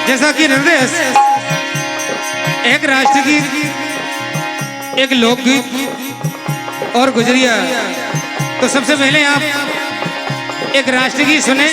जैसा कि निर्देश एक राष्ट्रगीत, एक लोकगीत और गुजरिया, तो सबसे पहले आप एक राष्ट्रगीत सुने।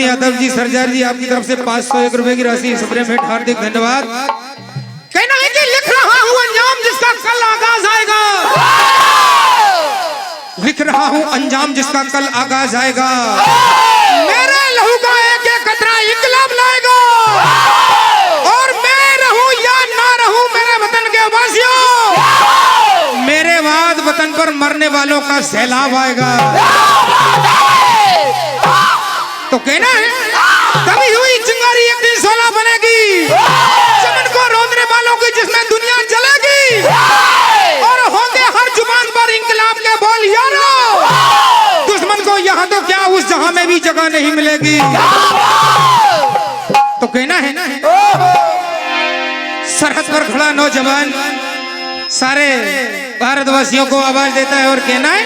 यादव जी, सरजार जी, आपकी तरफ से 501 रुपए की राशि सप्लीमेंट, हार्दिक धन्यवाद। कहना है कि लिख रहा हूं अंजाम जिसका कल आगाज आएगा, लिख रहा हूं अंजाम जिसका कल आगाज आएगा। मेरे लहू का एक एक कतरा इंकलाब लाएगा, और मैं रहूं या ना रहूं मेरे वतन के वासियों, मेरे बाद वतन पर मरने वालों का सैलाब आएगा। तो कहना है तभी हुई चिंगारी एक दिन सोना बनेगी, चमन को रोंदने वालों की जिसमें दुनिया जलेगी, और होंगे हर जुबान पर इंकलाब के बोल यारो, दुश्मन को यहाँ तो क्या उस जहां में भी जगह नहीं मिलेगी। तो कहना है सरहद पर खड़ा नौजवान सारे भारतवासियों को आवाज देता है, और कहना है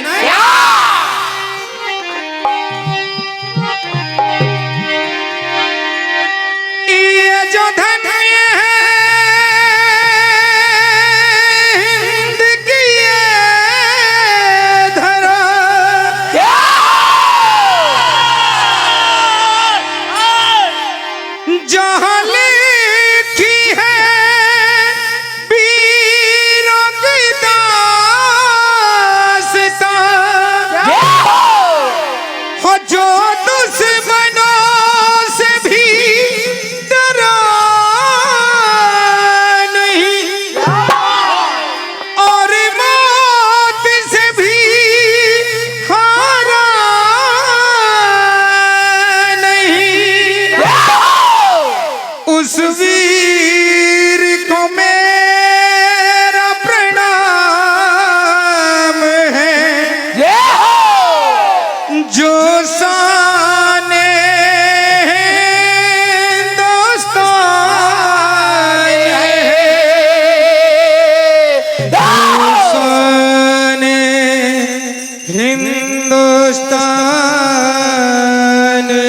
जो धन है हिंद की धरा, जहाँ लिखी है वीरों की दास्तां, हो जो दुश्मनों से भी उस वीर को मेरा प्रणाम है, जो साने हिंदुस्तान है, साने हिंदुस्तान है।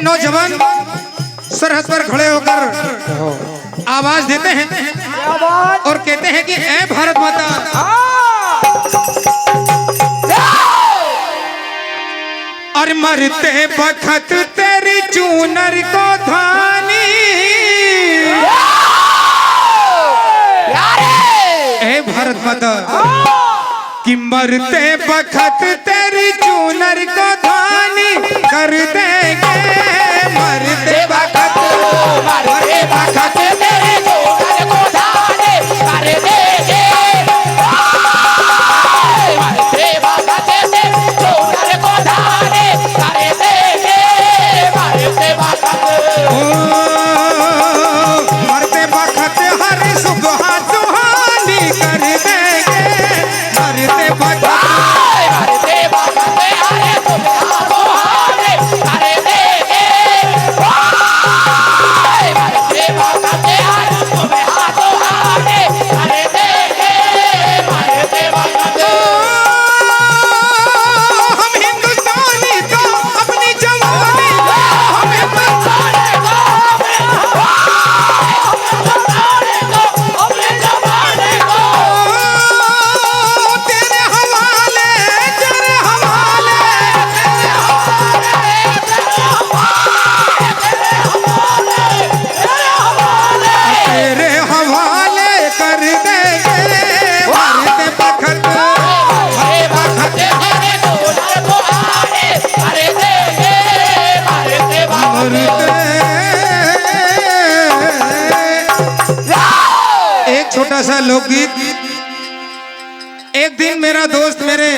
नौजवान सरहद पर खड़े होकर आवाज देते हैं और कहते हैं कि ऐ भारत माता, और मरते बखत तेरी चूनर को धानी हे भारत माता कि मरते बखत तेरी चूनर को धानी कर देंगे, मरते बखत तेरे चूनर को धानी कर देंगे, मरते बखत तेरे चूनर को धानी कर देंगे, मरते बखत मरते बखत हर सुबह सुहानी कर देंगे, मरते बखत छोटा सा लोकगीत। एक दिन मेरा दोस्त मेरे